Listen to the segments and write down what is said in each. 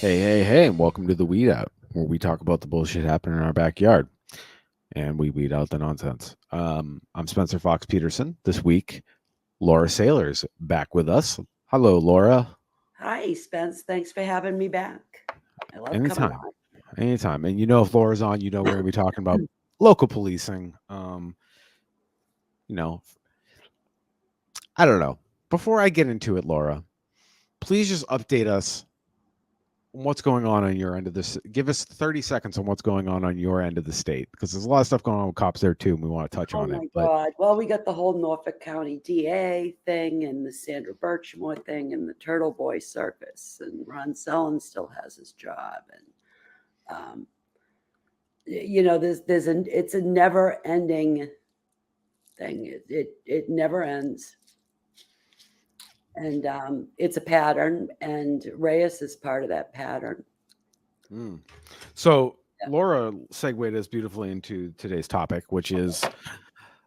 Hey, and welcome to the Weed Out, where we talk about the bullshit happening in our backyard and we weed out the nonsense. I'm Spencer Fox Peterson. This week, Laura Saylor's back with us. Hello, Laura. Hi, Spence. Thanks for having me back. I love coming Anytime, anytime. And if Laura's on, we're going to be talking about on. local policing. You know, I don't know. Before I get into it, Laura, please just update us what's going on your end of this. Give us 30 seconds on what's going on your end of the state, because there's a lot of stuff going on with cops there too, and we want to touch Oh on it. my But God. Well, we got the whole Norfolk County DA thing and the Sandra Birchmore thing and the Turtle Boy circus. And Ron Sullen still has his job. And, it's a never ending thing. It never ends. And it's a pattern. And Reyes is part of that pattern. So Laura segued us beautifully into today's topic, which is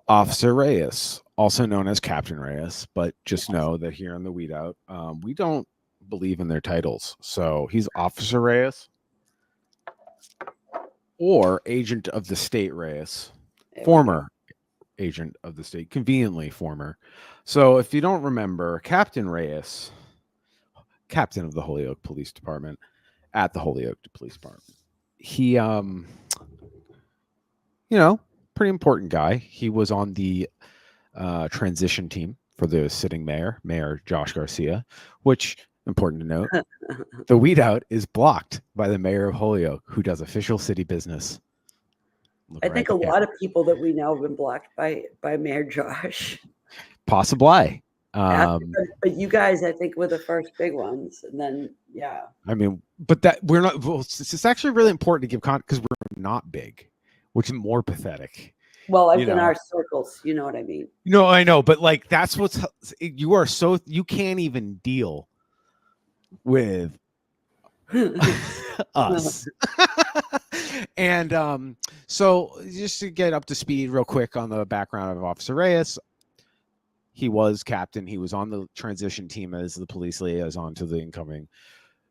Officer Reyes, also known as Captain Reyes. But just know that here in the Weed Out, we don't believe in their titles. So he's Officer Reyes or Agent of the State Reyes, former agent of the state, conveniently former. So if you don't remember, Captain Reyes, captain of the Holyoke Police Department at the Holyokes Police Department, he pretty important guy. He was on the transition team for the sitting Mayor Josh Garcia, which, important to note, the Weed Out is blocked by the mayor of Holyoke, who does official city business. I think a lot of people that we know have been blocked by Mayor Josh. Possibly. But you guys, I think, were the first big ones, and then I mean, but that we're not. Well, it's actually really important to give context because we're not big, which is more pathetic. Well, like in our circles, you know what I mean. No, I know, but like that's what's you are so you can't even deal with us. And so just to get up to speed real quick on the background of Officer Reyes, he was captain. He was on the transition team as the police liaison to the incoming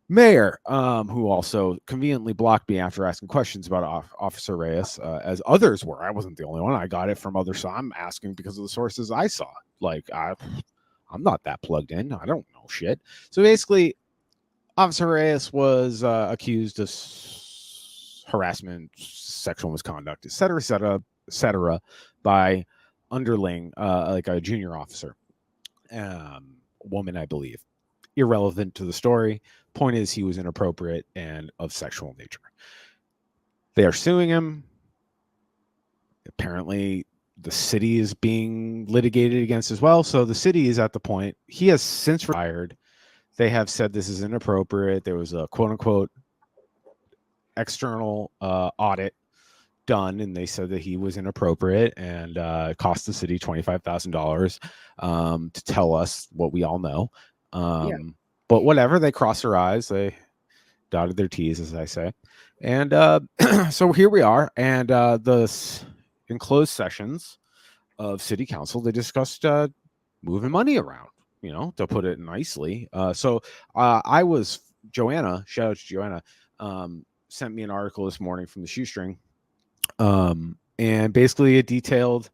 mayor, who also conveniently blocked me after asking questions about Officer Reyes, as others were. I wasn't the only one. I got it from others. So I'm asking because of the sources I saw. Like, I'm not that plugged in. I don't know shit. So basically, Officer Reyes was accused of harassment, sexual misconduct, etc., by underling, like a junior officer, woman, I believe. Irrelevant to the story. Point is, he was inappropriate and of sexual nature. They are suing him. Apparently, the city is being litigated against as well. So the city is at the point, he has since retired. They have said this is inappropriate. There was a quote unquote external audit done, and they said that he was inappropriate and cost the city $25,000 to tell us what we all know. But whatever, they crossed their eyes, they dotted their T's, as I say. And so here we are. And in closed sessions of city council, they discussed moving money around, to put it nicely. So Joanna, shout out to Joanna, sent me an article this morning from the Shoestring. And basically it detailed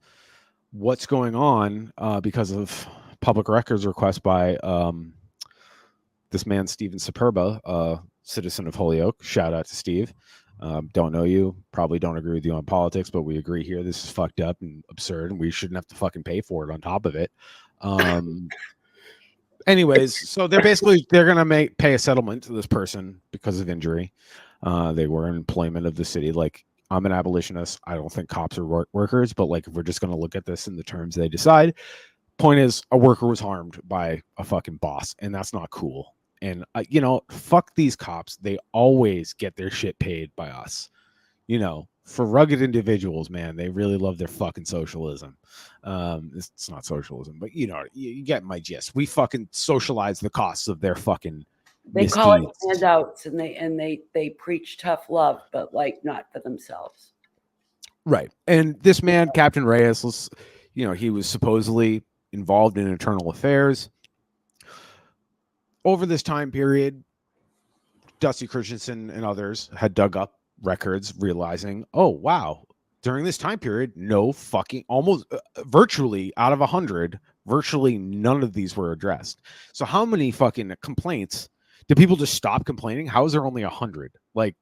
what's going on because of public records request by this man, Steven Superba, a citizen of Holyoke. Shout out to Steve. Don't know you, probably don't agree with you on politics, but we agree here. This is fucked up and absurd, and we shouldn't have to fucking pay for it on top of it. Anyways, so they're gonna pay a settlement to this person because of injury. They were in employment of the city. Like, I'm an abolitionist. I don't think cops are workers, but like, if we're just gonna look at this in the terms they decide, point is, a worker was harmed by a fucking boss, and that's not cool. And fuck these cops. They always get their shit paid by us. For rugged individuals, man, they really love their fucking socialism. It's not socialism, but you get my gist. We fucking socialize the costs of their fucking They misdeeds. call it handouts, and they preach tough love, but like not for themselves. Right. And this man, Captain Reyes, he was supposedly involved in internal affairs. Over this time period, Dusty Christensen and others had dug up records, realizing, oh wow, during this time period, no fucking almost virtually out of 100, virtually none of these were addressed. So how many fucking complaints did people just stop complaining? How is there only 100? Like,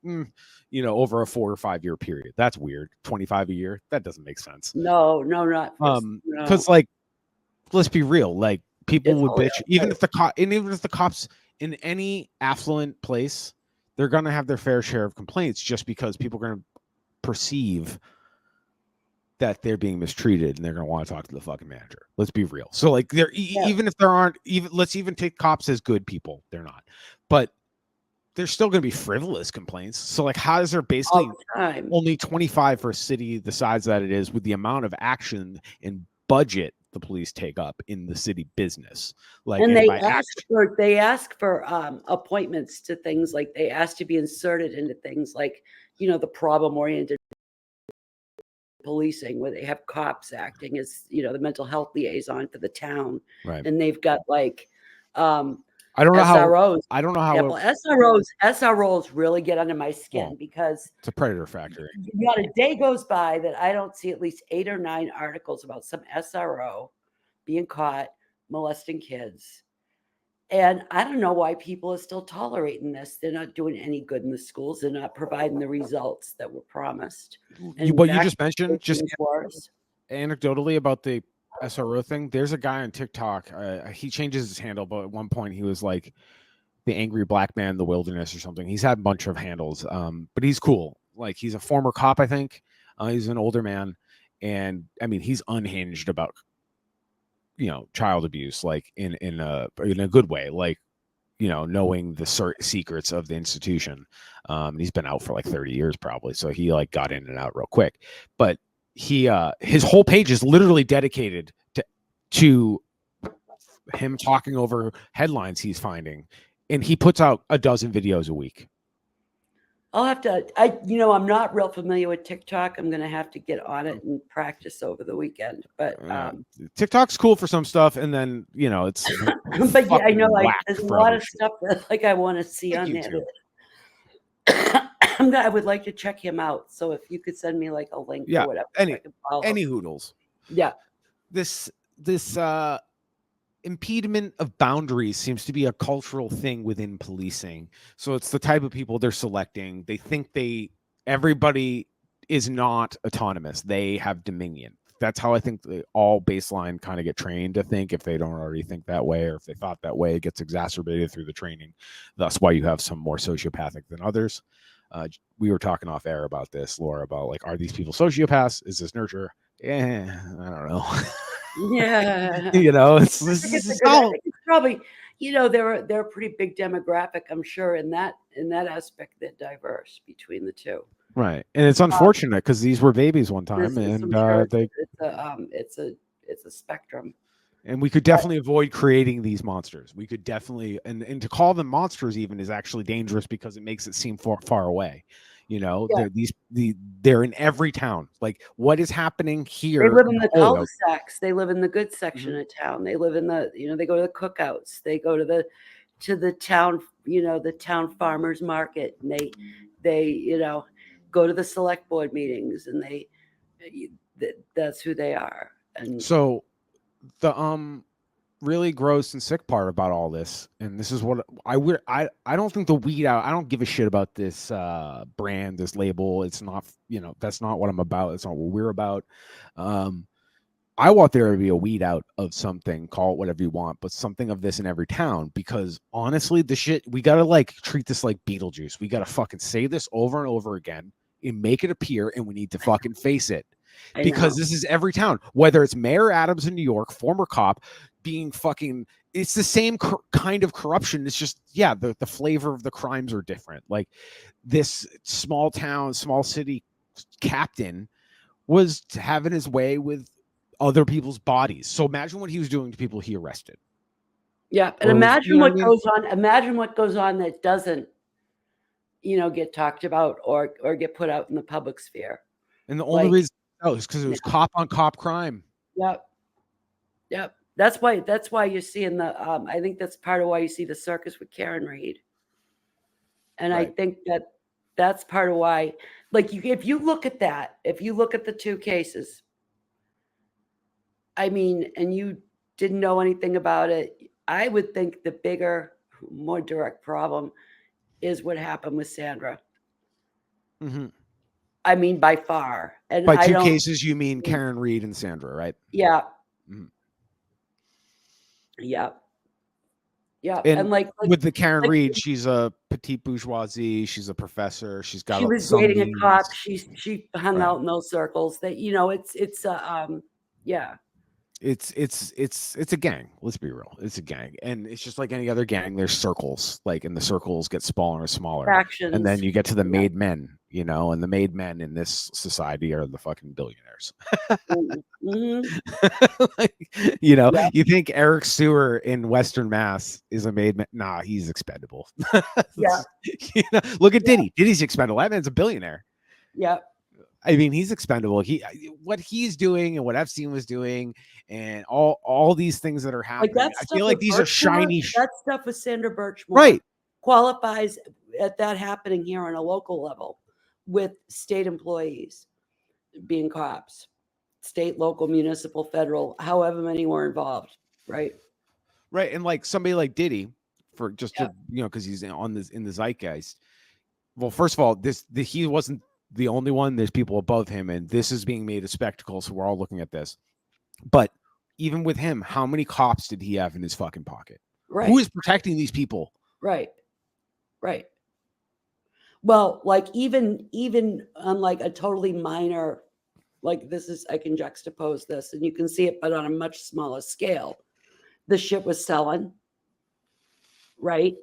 over a 4 or 5 year period? That's weird. 25 a year? That doesn't make sense. No, not because like, let's be real. Like, people It's would bitch, Holyokes. even if the cops in any affluent place, they're gonna have their fair share of complaints, just because people are gonna perceive that they're being mistreated and they're gonna want to talk to the fucking manager. Let's be real. So like, even if there aren't, even let's even take cops as good people, they're not, but there's still gonna be frivolous complaints. So like, how is there basically only 25 for a city the size that it is, with the amount of action and budget the police take up in the city business? Like, and they ask for appointments to things, like they ask to be inserted into things like, the problem oriented policing, where they have cops acting as, the mental health liaison for the town. Right. And they've got like I don't know SROs. how. I don't know how. SROs really get under my skin, because it's a predator factory. Not a day goes by that I don't see at least 8 or 9 articles about some SRO being caught molesting kids. And I don't know why people are still tolerating this. They're not doing any good in the schools. They're not providing the results that were promised. And what you just mentioned, just worse. Anecdotally about the SRO thing, there's a guy on TikTok. He changes his handle, but at one point he was like the angry black man in the wilderness or something. He's had a bunch of handles, but he's cool. Like, he's a former cop, I think. He's an older man, and I mean, he's unhinged about child abuse, like in a good way, like, knowing the secrets of the institution. He's been out for like 30 years probably, so he like got in and out real quick. But he his whole page is literally dedicated to him talking over headlines he's finding, and he puts out a dozen videos a week. I'll have to, I'm not real familiar with TikTok. I'm going to have to get on it and practice over the weekend. But TikTok's cool for some stuff, and then it's. But yeah, I know, like, there's a lot of stuff that like I want to see on there. I would like to check him out. So if you could send me like a link or whatever, any hoodles. Yeah, this impediment of boundaries seems to be a cultural thing within policing. So it's the type of people they're selecting. They think everybody is not autonomous. They have dominion. That's how I think all baseline kind of get trained to think, if they don't already think that way, or if they thought that way, it gets exacerbated through the training. That's why you have some more sociopathic than others. We were talking off air about this, Laura, about like, are these people sociopaths? Is this nurture? Yeah, I don't know. Yeah, it's probably, they're a pretty big demographic, I'm sure, in that aspect. They're diverse between the two, right? And it's unfortunate because these were babies one time, and it's a spectrum. And we could definitely avoid creating these monsters. We could definitely, and to call them monsters even is actually dangerous, because it makes it seem far away. They're in every town. Like, what is happening here? They live in the cul-de-sacs. They live in the good section of town. They live in the, they go to the cookouts. They go to the town, the town farmers market. And they go to the select board meetings, and that's who they are. And so the really gross and sick part about all this, and this is what I don't think the weed out, I don't give a shit about this brand, this label. It's not, that's not what I'm about. It's not what we're about. I want there to be a weed out of something, call it whatever you want, but something of this in every town, because honestly, the shit, we gotta like treat this like Beetlejuice. We gotta fucking say this over and over again and make it appear, and we need to fucking face it. Because this is every town, whether it's Mayor Adams in New York, former cop, being fucking, it's the same kind of corruption. It's just, the flavor of the crimes are different. Like, this small town, small city captain was having his way with other people's bodies. So imagine what he was doing to people he arrested. Yeah, and imagine what goes on. Imagine what goes on that doesn't, get talked about or get put out in the public sphere. And the only reason is because it was cop on cop crime. Yep. That's why you're seeing the. I think that's part of why you see the circus with Karen Reed. And I think that that's part of why, like, if you look at the two cases, I mean, and you didn't know anything about it, I would think the bigger, more direct problem is what happened with Sandra. Mm-hmm. I mean, by far. And by two cases, you mean Karen Reed and Sandra, right? Yeah. Mm-hmm. Yeah. Yeah. And like with the Karen Reed, she's a petite bourgeoisie. She's a professor. She's got she was some dating means. a cop. She hung out in those circles. That yeah. It's a gang. Let's be real. It's a gang, and it's just like any other gang. There's circles, like, and the circles get smaller and smaller. Factions. And then you get to the made men, you know, and the made men in this society are the fucking billionaires. Mm-hmm. Like, you know, you think Eric Sewer in Western Mass is a made man? Nah, he's expendable. Yeah. You know, look at Diddy. Diddy's expendable. That man's a billionaire. Yeah. I mean, he's expendable. What he's doing and what Epstein was doing, and all these things that are happening. Like I feel like these are shiny. That stuff with Sandra Birchmore, right, qualifies at that happening here on a local level with state employees being cops, state, local, municipal, federal, however many were involved. Right. Right, and like somebody like Diddy, for just to, you know, because he's in the zeitgeist. Well, first of all, he wasn't the only one. There's people above him, and this is being made a spectacle, so we're all looking at this. But even with him, how many cops did he have in his fucking pocket? Right. Who is protecting these people? Right. Well, like even on like a totally minor, like this is, I can juxtapose this and you can see it, but on a much smaller scale. The shit was selling. Right.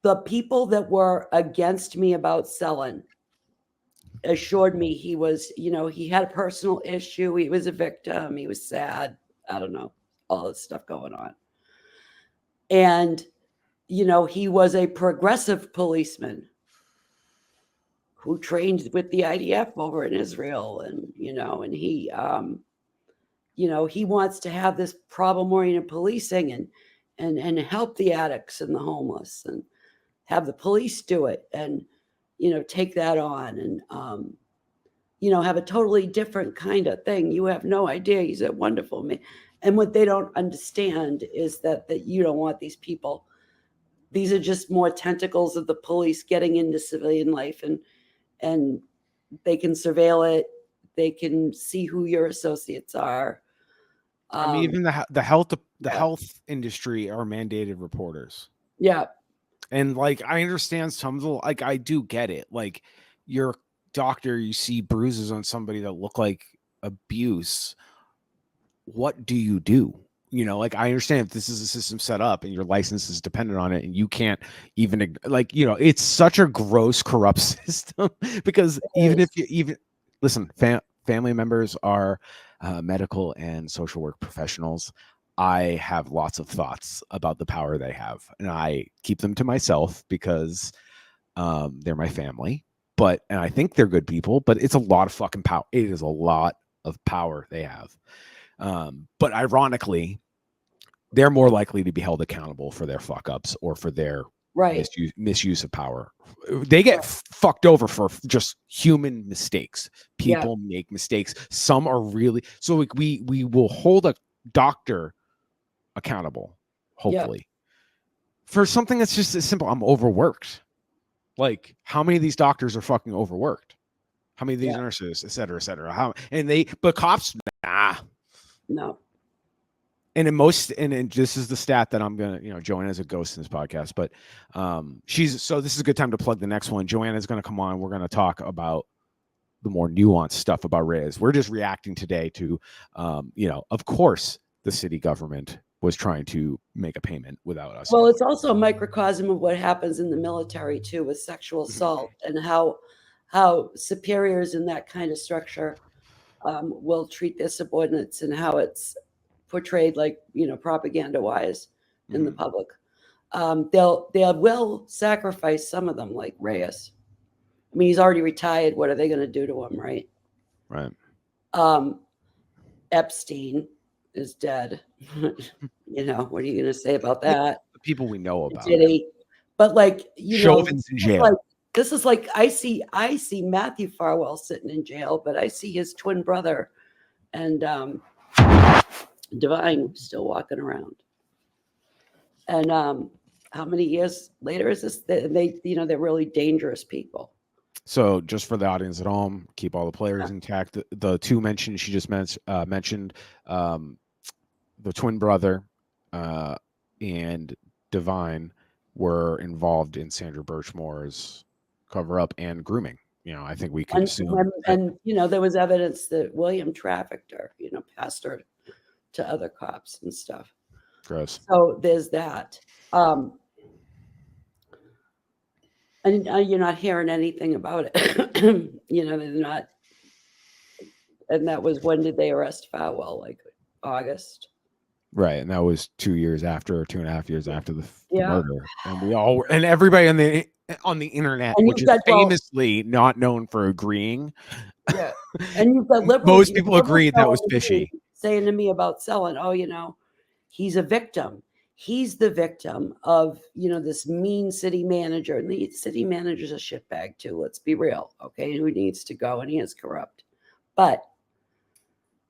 The people that were against me about selling assured me he was, you know, he had a personal issue. He was a victim. He was sad. I don't know, all this stuff going on. And, you know, he was a progressive policeman who trained with the IDF over in Israel. And, you know, and he, you know, he wants to have this problem-oriented policing and help the addicts and the homeless and have the police do it and, you know, take that on and, you know, have a totally different kind of thing. You have no idea. He's a wonderful man. And what they don't understand is that you don't want these people. These are just more tentacles of the police getting into civilian life, and they can surveil it. They can see who your associates are. I mean, even the health industry are mandated reporters. Yeah. And like, I understand some of the, like, I do get it. Like, you're a doctor, you see bruises on somebody that look like abuse. What do you do? You know, like, I understand if this is a system set up and your license is dependent on it and you can't even, like, you know, it's such a gross, corrupt system because listen, family members are medical and social work professionals. I have lots of thoughts about the power they have, and I keep them to myself because they're my family. And I think they're good people, but it's a lot of fucking power. It is a lot of power they have. But ironically, they're more likely to be held accountable for their fuck ups or for their misuse of power. They get fucked over for just human mistakes. People make mistakes. Some are really, so we will hold a doctor accountable, hopefully, for something that's just as simple. I'm overworked. Like, how many of these doctors are fucking overworked? How many of these nurses, et cetera, et cetera? But cops, nah. No. And and this is the stat that I'm gonna, you know, Joanna's a ghost in this podcast, but so this is a good time to plug the next one. Joanna's gonna come on. We're gonna talk about the more nuanced stuff about Reyes. We're just reacting today to, you know, of course, the city government was trying to make a payment without us. Well, it's also a microcosm of what happens in the military too, with sexual assault and how superiors in that kind of structure will treat their subordinates and how it's portrayed, like, you know, propaganda wise in the public. They will sacrifice some of them, like Reyes. I mean, he's already retired. What are they going to do to him? Right. Epstein is dead. You know, what are you going to say about that? The people we know about. Diddy, But like, Chauvin's in jail. This is like I see Matthew Farwell sitting in jail, but I see his twin brother and Divine still walking around. And how many years later is this? They they're really dangerous people. So just for the audience at home, keep all the players intact. The two mentioned she just mentioned, the twin brother and Divine were involved in Sandra Birchmore's cover up and grooming. I think we can assume. And there was evidence that William trafficked her, passed her to other cops and stuff. Gross. So there's that. And you're not hearing anything about it. They're not. And that was, when did they arrest Farwell? Like August. Right. And that was 2 years after, or 2.5 years after the murder. And everybody on the internet, which is famously not known for agreeing. Yeah. And you've got liberals. Most people agreed that was fishy. Saying to me about Selin, he's a victim. He's the victim of, this mean city manager. And the city manager's a shitbag too. Let's be real. Okay. Who needs to go, and he is corrupt. But,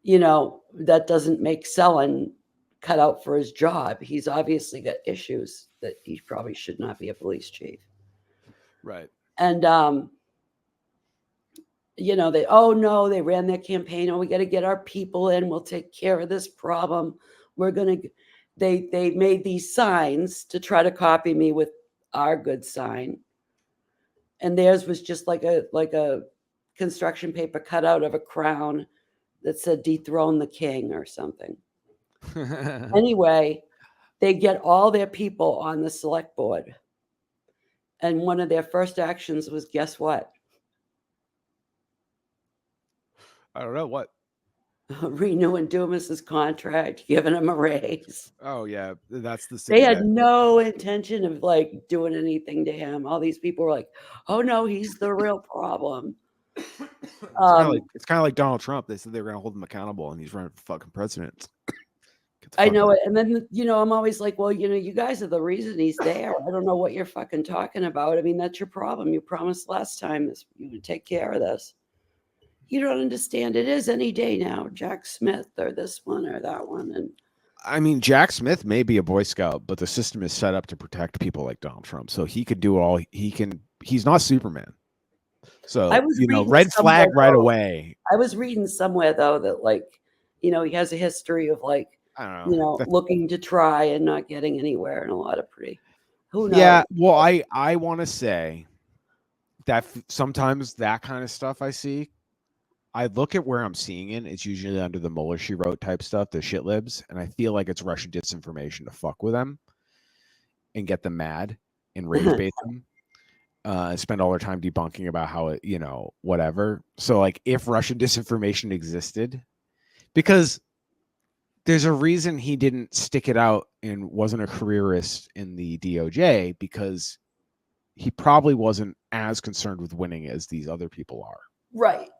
that doesn't make Selin cut out for his job. He's obviously got issues that he probably should not be a police chief. Right. And, they ran their campaign. Oh, we got to get our people in. We'll take care of this problem. They made these signs to try to copy me with our good sign. And theirs was just like a construction paper cut out of a crown that said dethrone the king or something. Anyway, they get all their people on the select board. And one of their first actions was, guess what? I don't know what. Renewing Dumas's contract, giving him a raise. Oh yeah, that's the. They had no intention of doing anything to him. All these people were like, "Oh no, he's the real problem." It's kind of like Donald Trump. They said they were going to hold him accountable, and he's running for fucking president. I know it, and then I'm always like, "Well, you guys are the reason he's there. I don't know what you're fucking talking about. I mean, that's your problem. You promised last time you would take care of this." You don't understand. It is any day now, Jack Smith or this one or that one. And I mean, Jack Smith may be a Boy Scout, but the system is set up to protect people like Donald Trump. So he could do all he can. He's not Superman. So, red flag right away. I was reading somewhere, though, that he has a history of I don't know, looking to try and not getting anywhere, and a lot of who knows? Yeah. Well, I want to say that sometimes that kind of stuff I see, I look at where I'm seeing it. It's usually under the Mueller she wrote type stuff, the shit libs. And I feel like it's Russian disinformation to fuck with them and get them mad and rage bait them. Spend all their time debunking about how it, whatever. So if Russian disinformation existed, because there's a reason he didn't stick it out and wasn't a careerist in the DOJ, because he probably wasn't as concerned with winning as these other people are. Right.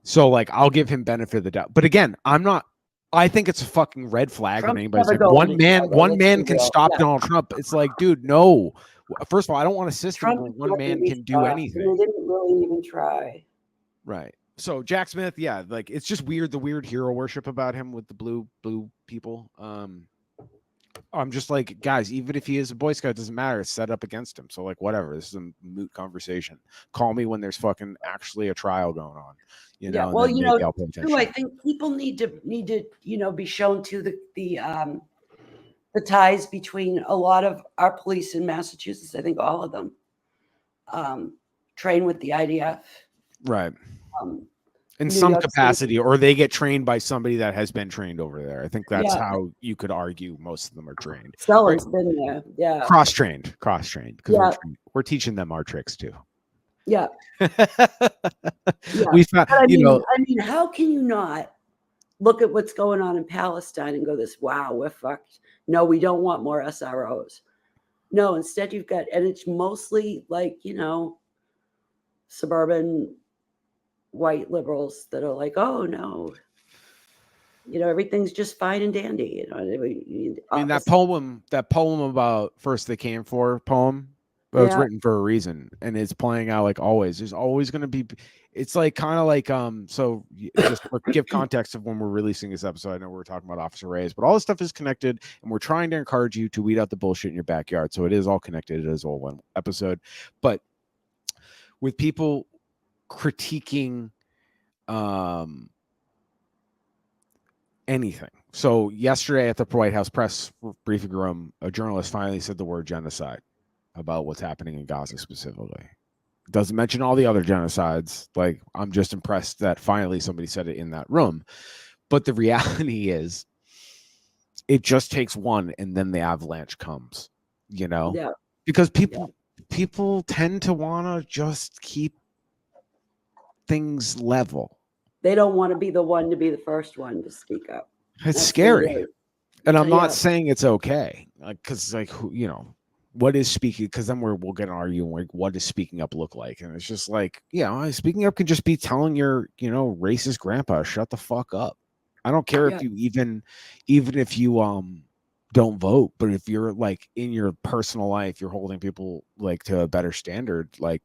So I'll give him benefit of the doubt. But again, I think it's a fucking red flag when anybody's like, one man can stop Donald Trump. It's like, dude, no. First of all, I don't want a system where one man can do anything. They didn't really even try. Right. So Jack Smith, yeah, it's just weird, the weird hero worship about him with the blue people. I'm just like, guys, even if he is a Boy Scout, it doesn't matter. It's set up against him. So whatever. This is a moot conversation. Call me when there's fucking actually a trial going on. Yeah. Well, too, I think people need to be shown to the ties between a lot of our police in Massachusetts. I think all of them train with the IDF. Right. In some capacity, or they get trained by somebody that has been trained over there. I think that's how you could argue most of them are trained. Someone's been there. Yeah. Cross-trained. Because we're teaching them our tricks too. Yeah. We found, I mean, how can you not look at what's going on in Palestine and go, wow, we're fucked. No, we don't want more SROs. No, instead you've got, and it's mostly suburban white liberals that are like, oh no, You know, everything's just fine and dandy. You know, I mean, that poem about First They Came For poem, well, it's yeah, written for a reason, and it's playing out like always. There's always going to be. It's like kind of like so. Just for give context of when we're releasing this episode, I know we're talking about Officer Reyes, but all this stuff is connected, and we're trying to encourage you to weed out the bullshit in your backyard. So it is all connected. It is all one episode, but with people critiquing anything. So yesterday at the White House press briefing room, a journalist finally said the word genocide about what's happening in Gaza specifically. Doesn't mention all the other genocides. Like, I'm just impressed that finally somebody said it in that room. But the reality is, it just takes one, and then the avalanche comes. You know, yeah, because people tend to want to just keep things level. they don't want to be the one to be the first one to speak up. It's That's scary. And I'm Yeah. not saying it's okay, because like you know, what is speaking? Because then we'll get an argument like, what does speaking up look like? And it's just like, yeah, speaking up can just be telling your racist grandpa shut the fuck up. I don't care if you even if you don't vote, but if you're like in your personal life, you're holding people like to a better standard, like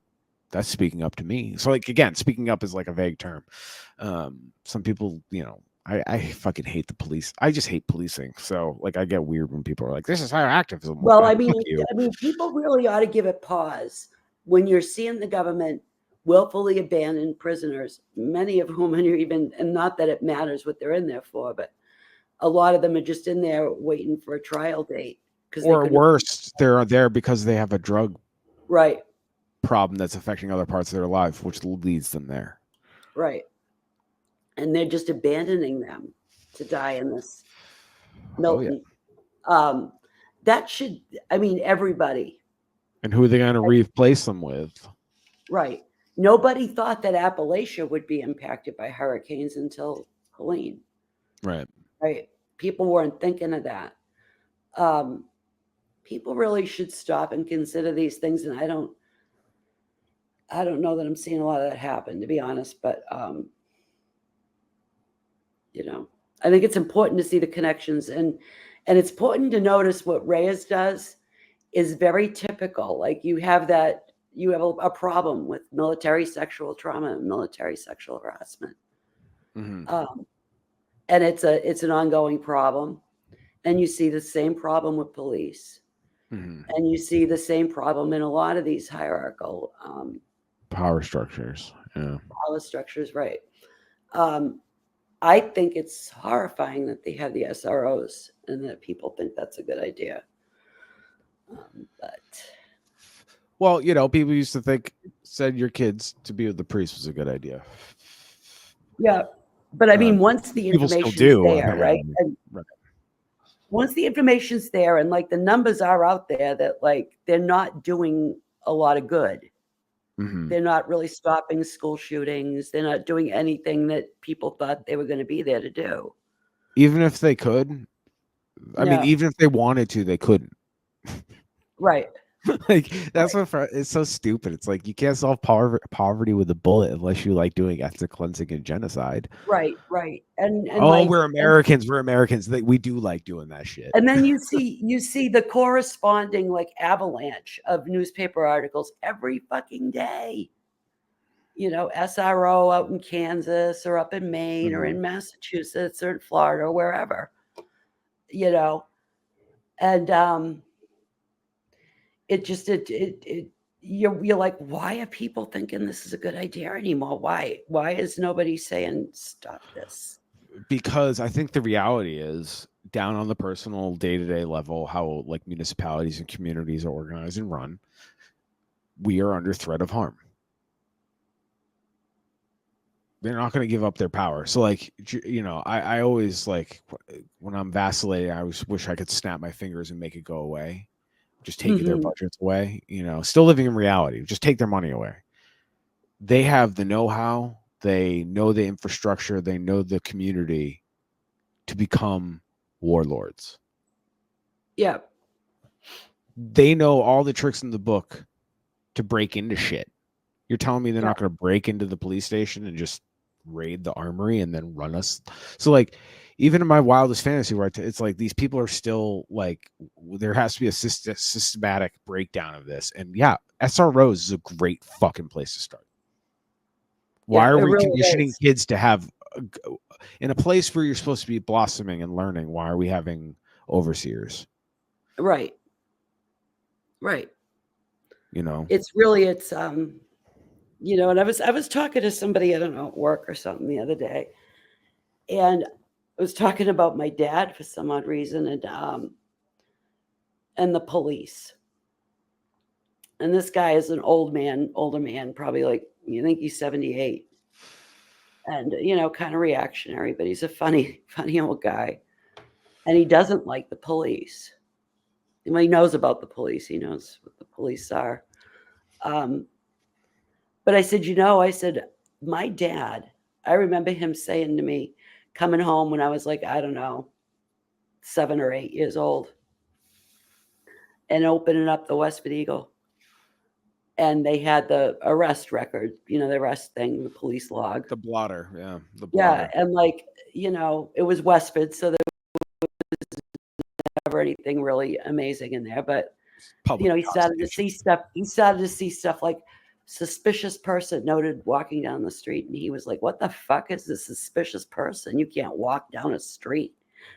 that's speaking up to me. So like again, speaking up is like a vague term. Some people, I fucking hate the police. I just hate policing. So like I get weird when people are like, this is higher activism. Well, I mean, people really ought to give it pause when you're seeing the government willfully abandon prisoners, many of whom are even, and not that it matters what they're in there for, but a lot of them are just in there waiting for a trial date. Or worse, they're there because they have a drug problem that's affecting other parts of their life, which leads them there. Right. And they're just abandoning them to die in this Milton. Oh, yeah. That should, I mean, everybody. And who are they going to replace them with? Right. Nobody thought that Appalachia would be impacted by hurricanes until Helene. Right. Right. People weren't thinking of that. People really should stop and consider these things. And I don't know that I'm seeing a lot of that happen, to be honest, but I think it's important to see the connections, and it's important to notice what Reyes does is very typical. Like you have a problem with military sexual trauma and military sexual harassment. Mm-hmm. And it's an ongoing problem. And you see the same problem with police. Mm-hmm. And you see the same problem in a lot of these hierarchical power structures. Yeah. Power structures, right. I think it's horrifying that they have the SROs and that people think that's a good idea. Well, people used to think send your kids to be with the priest was a good idea. Yeah. But I mean, once the information's there, right? Right? Once the information's there and like the numbers are out there that like they're not doing a lot of good. Mm-hmm. They're not really stopping school shootings. They're not doing anything that people thought they were going to be there to do. Even if they could, I mean, even if they wanted to, they couldn't. Right. Like that's what it's so stupid. It's like you can't solve poverty with a bullet unless you like doing ethnic cleansing and genocide. Right. And we're Americans. We're Americans. We do like doing that shit. And then you see the corresponding like avalanche of newspaper articles every fucking day. SRO out in Kansas or up in Maine or in Massachusetts or in Florida or wherever. And it just you're like, why are people thinking this is a good idea anymore? Why is nobody saying stop this? Because I think the reality is down on the personal day-to-day level, how like municipalities and communities are organized and run, we are under threat of harm. They're not going to give up their power. So like, I always like when I'm vacillating, I always wish I could snap my fingers and make it go away. Just take their budgets away, still living in reality. Just take their money away. They have the know-how. They know the infrastructure. They know the community to become warlords. Yeah. They know all the tricks in the book to break into shit. You're telling me they're not going to break into the police station and just raid the armory and then run us? So like, even in my wildest fantasy where it's like these people are still like, there has to be a systematic breakdown of this. And yeah, SROs is a great fucking place to start. Why Yeah, are it we really conditioning is. kids to have in a place where you're supposed to be blossoming and learning? Why are we having overseers? Right. Right. You know, It's you know, and I was talking to somebody, I don't know, at work or something the other day, and I was talking about my dad for some odd reason, and the police. And this guy is an older man, probably like, you think he's 78. And, you know, kind of reactionary, but he's a funny, funny old guy. And he doesn't like the police. Well, he knows about the police. He knows what the police are. But I said, you know, I said, my dad, I remember him saying to me, coming home when I was like, I don't know, 7 or 8 years old, and opening up the Westford Eagle. And they had the arrest record, you know, the arrest thing, the police log. the blotter. Yeah. The Yeah. blotter. And like, you know, it was Westford, so there was never anything really amazing in there. But, Public you know, he started to investigation. see stuff. He started to see stuff like suspicious person noted walking down the street. And he was like, what the fuck is this suspicious person? You can't walk down a street.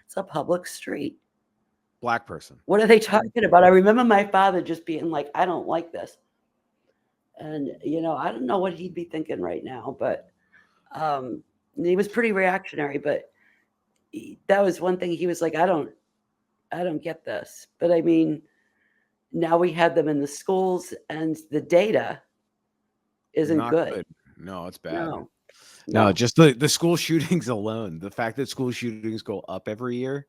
It's a public street. Black person. What are they talking about? I remember my father just being like, I don't like this. And, you know, I don't know what he'd be thinking right now, but he was pretty reactionary. But that was one thing. He was like, I don't get this. But I mean, now we had them in the schools, and the data isn't Not good. good. No, it's bad. No, Just the school shootings alone. The fact that school shootings go up every year.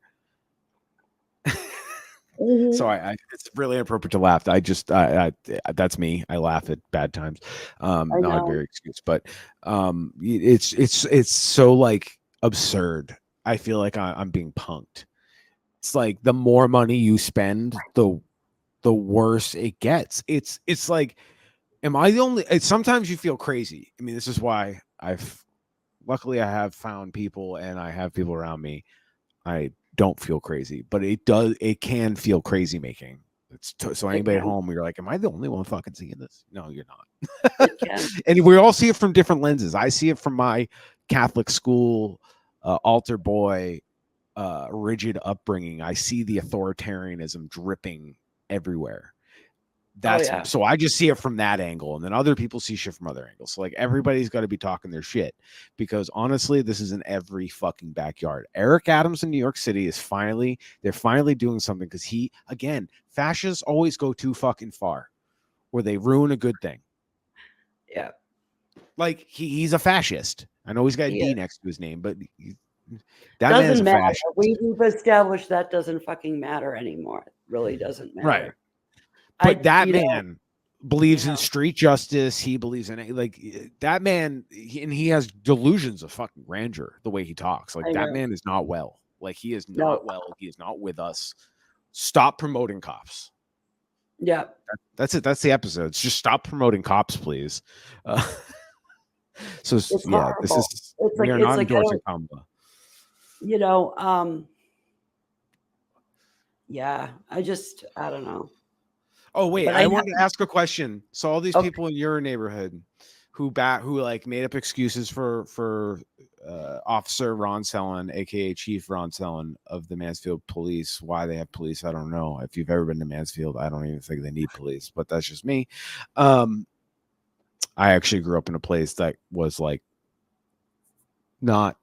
Mhm. So it's really inappropriate to laugh. That's me. I laugh at bad times. I Not a know. very excuse, but it's so like absurd. I feel like I'm being punked. It's like the more money you spend, the worse it gets. It's like, am I the only? Sometimes you feel crazy. I mean, this is why luckily I have found people and I have people around me. I don't feel crazy, but it can feel crazy making. So anybody at home, you're like, am I the only one fucking seeing this? No, you're not. It can. And we all see it from different lenses. I see it from my Catholic school, altar boy, rigid upbringing. I see the authoritarianism dripping everywhere. So I just see it from that angle, and then other people see shit from other angles. So like everybody's got to be talking their shit, because honestly, this is in every fucking backyard. Eric Adams in New York City they're finally doing something, because fascists always go too fucking far, where they ruin a good thing. Yeah. Like he's a fascist. I know he's got a D next to his name, but that man's a Doesn't matter. fascist. We've established that doesn't fucking matter anymore. It really doesn't matter. Right. But that man believes you know. in street justice. He believes in it. Like that man, and he has delusions of fucking grandeur. The way he talks, like that man is not well. Like he is not well. He is not with us. Stop promoting cops. Yeah, that's it. That's the episode. It's just stop promoting cops, please. So it's yeah, horrible. this is it's we like, are it's not like, endorsing Kamala. You know, yeah, I don't know. Oh wait, I wanted to ask a question. So all these people in your neighborhood who like made up excuses for Officer Ron Sellon, aka Chief Ron Sellon of the Mansfield Police. Why they have police, I don't know. If you've ever been to Mansfield, I don't even think they need police, but that's just me. I actually grew up in a place that was like not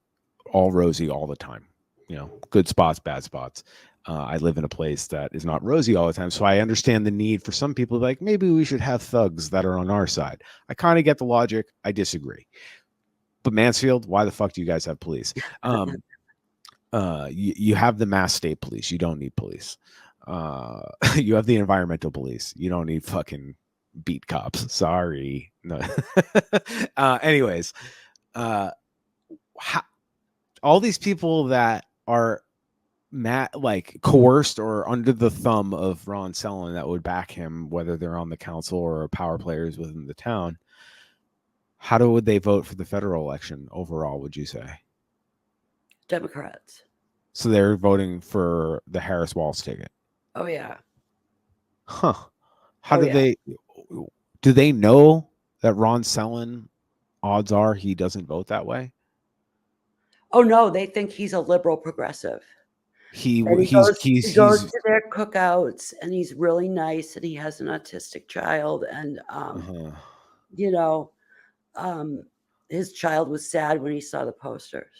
all rosy all the time. You know, good spots, bad spots. I live in a place that is not rosy all the time. So I understand the need for some people like, maybe we should have thugs that are on our side. I kind of get the logic. I disagree. But Mansfield, why the fuck do you guys have police? You have the Mass State Police. You don't need police. You have the environmental police. You don't need fucking beat cops. Sorry. No. Anyways, all these people that are like coerced or under the thumb of Ron Sellon that would back him, whether they're on the council or power players within the town, would they vote for the federal election overall, would you say? Democrats. So they're voting for the Harris Walz ticket. Oh yeah. Huh. How Oh, do yeah. do they know that Ron Selin, odds are he doesn't vote that way? Oh no, they think he's a liberal progressive. He And he goes he's to their cookouts, and he's really nice, and he has an autistic child, and uh-huh. you know, his child was sad when he saw the posters.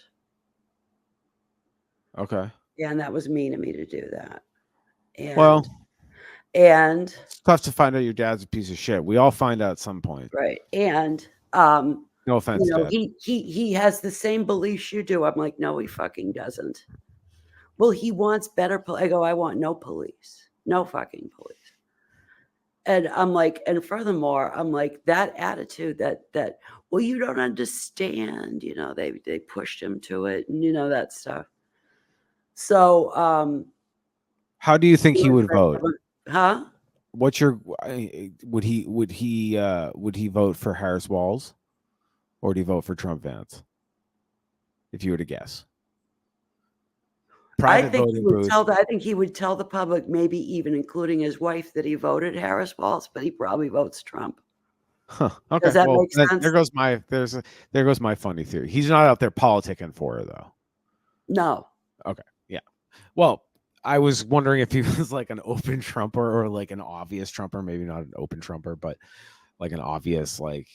Okay. Yeah, and that was mean of me to do that. Well, And it's tough to find out your dad's a piece of shit. We all find out at some point. right, and No offense, Dad. he has the same beliefs you do. I'm like, no, he fucking doesn't. Well, he wants better. I go, I want no police, no fucking police. And I'm like, and furthermore, I'm like, that attitude that well, you don't understand, they pushed him to it, and that stuff. So How do you think he would vote? huh? What's your would he vote for Harris Walz, or would he vote for Trump Vance? If you were to guess. I Private think voting booth. I think he would tell the public, maybe even including his wife, that he voted Harris Walz, but he probably votes Trump. Huh. Okay. Does that make sense? There goes my funny theory. He's not out there politicking for her though. No. Okay. Yeah. Well, I was wondering if he was like an open Trumper or like an obvious Trumper, maybe not an open Trumper, but like an obvious, like,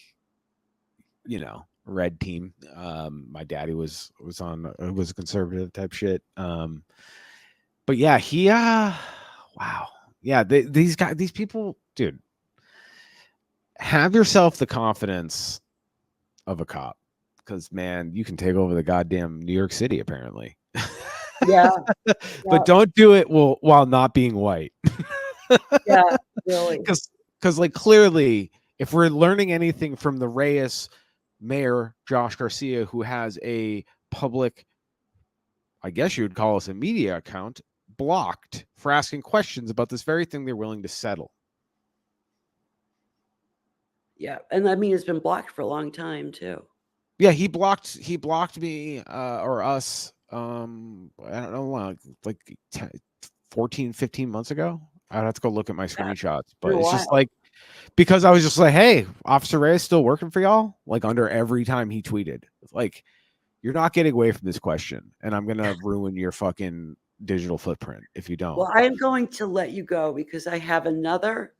red team. My daddy was a conservative type shit. But yeah, wow. Yeah, these people, dude, have yourself the confidence of a cop, because man, you can take over the goddamn New York City apparently. Yeah. But don't do it while not being white. Yeah, really. Because like clearly, if we're learning anything from the Reyes mayor, Josh Garcia, who has a public, I guess you would call us a media account, blocked for asking questions about this very thing they're willing to settle. Yeah, and I mean, it's been blocked for a long time too. Yeah, he blocked me or us. I don't know, like 14, 15 months ago. I'd have to go look at my screenshots, but it's just like, because I was just like, hey, Officer Reyes still working for y'all? Like, under every time he tweeted, like, you're not getting away from this question, and I'm gonna ruin your fucking digital footprint if you don't. Well, I am going to let you go because I have another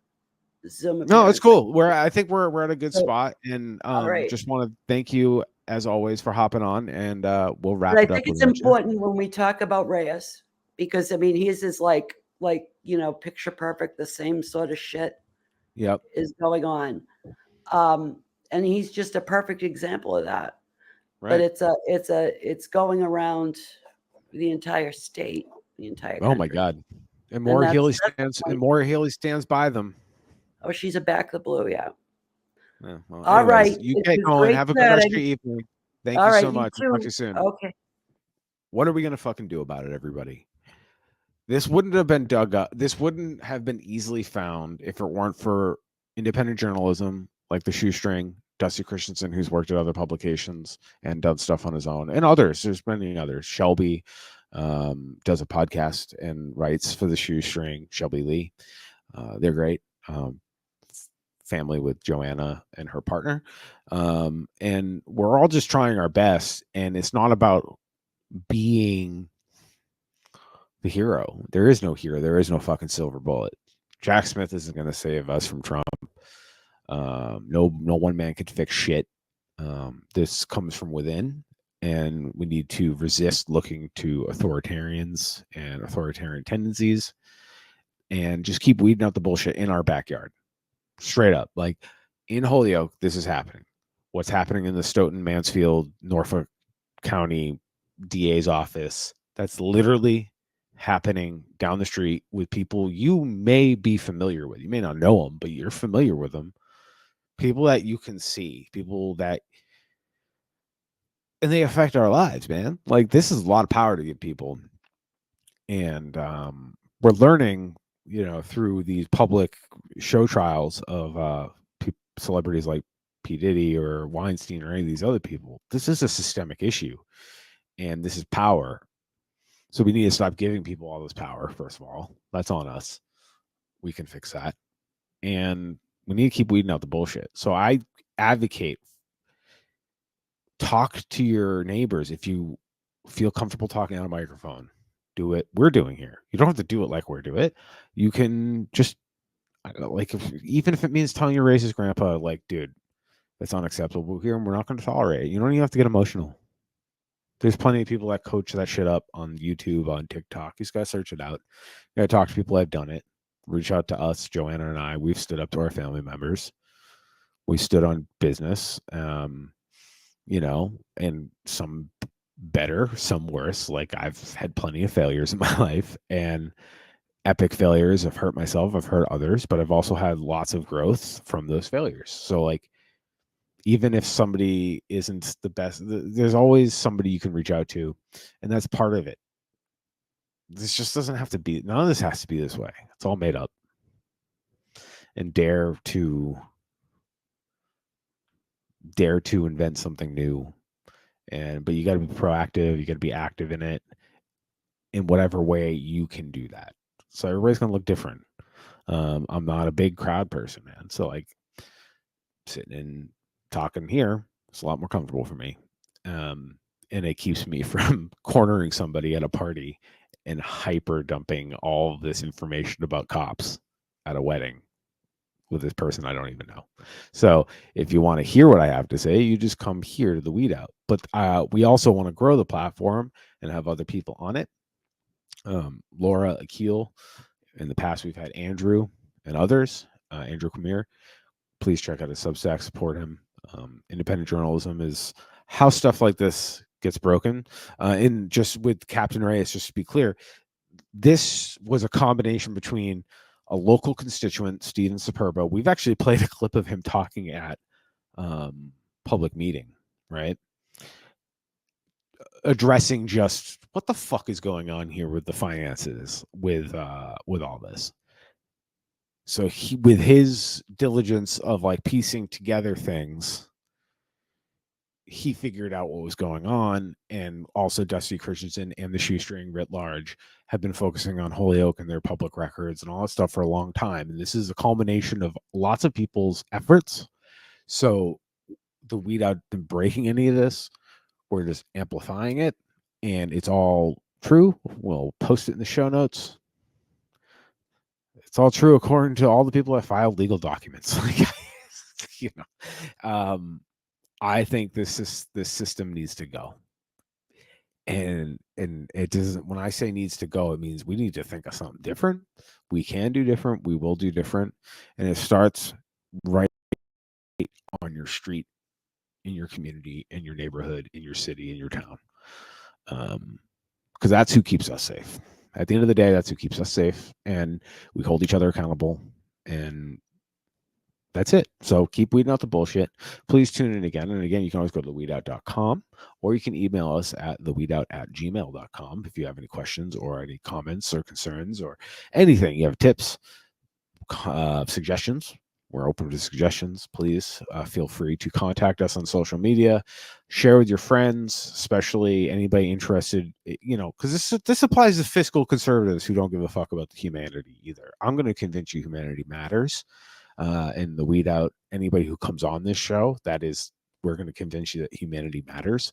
Zoom. No, it's cool. I think we're at a good spot, and right. just want to thank you as always for hopping on, and we'll wrap it up. I think it's important when we talk about Reyes, because I mean, his is like picture perfect, the same sort of shit. Yep. Is going on, and he's just a perfect example of that. Right. But it's going around the entire state, the entire country. Oh my God. And more Healy stands by them. Oh, she's a back the blue, yeah. Well, all right. You get going. Have a good rest of your evening. Thank you so much. Talk to you soon. Okay. What are we gonna fucking do about it, everybody? This wouldn't have been dug up. This wouldn't have been easily found if it weren't for independent journalism like the Shoestring, Dusty Christensen, who's worked at other publications and done stuff on his own, and others. There's many others. Shelby does a podcast and writes for the Shoestring. Shelby Lee, they're great. Family with Joanna and her partner, and we're all just trying our best. And it's not about being the hero. There is no hero. There is no fucking silver bullet. Jack Smith isn't going to save us from Trump. No one man can fix shit. This comes from within, and we need to resist looking to authoritarians and authoritarian tendencies, and just keep weeding out the bullshit in our backyard. Straight up, like in Holyoke, this is happening. What's happening in the Stoughton, Mansfield, Norfolk County DA's office, that's literally happening down the street with people you may be familiar with. You may not know them, but you're familiar with them. People that you can see, people that, and they affect our lives, man. Like, this is a lot of power to give people. And we're learning, through these public show trials of celebrities like P. Diddy or Weinstein or any of these other people. This is a systemic issue, and this is power. So we need to stop giving people all this power. First of all, that's on us. We can fix that. And we need to keep weeding out the bullshit. So I advocate, talk to your neighbors. If you feel comfortable talking on a microphone, do it. We're doing here. You don't have to do it like we're doing it. You can just, I don't know, like, even if it means telling your racist grandpa, like, dude, that's unacceptable here and we're not going to tolerate it. You don't even have to get emotional. There's plenty of people that coach that shit up on YouTube, on TikTok. You just got to search it out. You got to talk to people that have done it. Reach out to us, Joanna and I. We've stood up to our family members. We stood on business, you know, and some better, some worse. Like, I've had plenty of failures in my life, and epic failures. I've hurt myself, I've hurt others, but I've also had lots of growth from those failures. So, like, even if somebody isn't the best, there's always somebody you can reach out to, and that's part of it. This just doesn't have to be, none of this has to be this way. It's all made up. And dare to invent something new. But you got to be proactive, you got to be active in it in whatever way you can do that. So everybody's going to look different. I'm not a big crowd person, man. So, like, sitting and talking here, it's a lot more comfortable for me. And it keeps me from cornering somebody at a party and hyper dumping all of this information about cops at a wedding with this person I don't even know. So if you want to hear what I have to say, you just come here to the Weed Out. But we also want to grow the platform and have other people on it. Laura Akil. In the past, we've had Andrew and others. Andrew Kamir. Please check out his Substack, support him. Independent journalism is how stuff like this gets broken. And just with Captain Reyes, just to be clear, this was a combination between a local constituent, Steven Superbo. We've actually played a clip of him talking at public meeting, right? Addressing just what the fuck is going on here with the finances, with all this. So with his diligence of, like, piecing together things, he figured out what was going on. And also Dusty Christensen and the Shoestring writ large have been focusing on Holyoke and their public records and all that stuff for a long time. And this is a culmination of lots of people's efforts. So the Weed Out been breaking any of this. We're just amplifying it. And it's all true. We'll post it in the show notes. It's all true according to all the people that filed legal documents. You know, I think this system needs to go. And it doesn't, when I say needs to go, it means we need to think of something different. We can do different. We will do different. And it starts right on your street, in your community, in your neighborhood, in your city, in your town. Because that's who keeps us safe. At the end of the day, that's who keeps us safe. And we hold each other accountable. And that's it. So keep weeding out the bullshit. Please tune in again. And again, you can always go to theweedout.com, or you can email us at theweedout@gmail.com if you have any questions or any comments or concerns or anything. You have tips, suggestions. We're open to suggestions. Please feel free to contact us on social media. Share with your friends, especially anybody interested, because this applies to fiscal conservatives who don't give a fuck about the humanity either. I'm going to convince you humanity matters. And the Weed Out, anybody who comes on this show, we're going to convince you that humanity matters,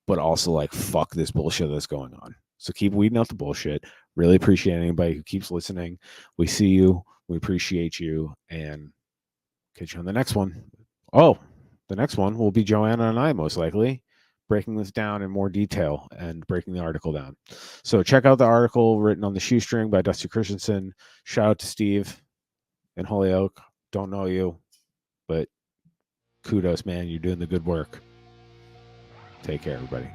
but also, like, fuck this bullshit that's going on. So keep weeding out the bullshit. Really appreciate anybody who keeps listening. We see you. We appreciate you, and catch you on the next one. Oh, the next one will be Joanna and I, most likely, breaking this down in more detail and breaking the article down. So check out the article written on the Shoestring by Dusty Christensen. Shout out to Steve in Holyoke. Don't know you, but kudos, man. You're doing the good work. Take care, everybody.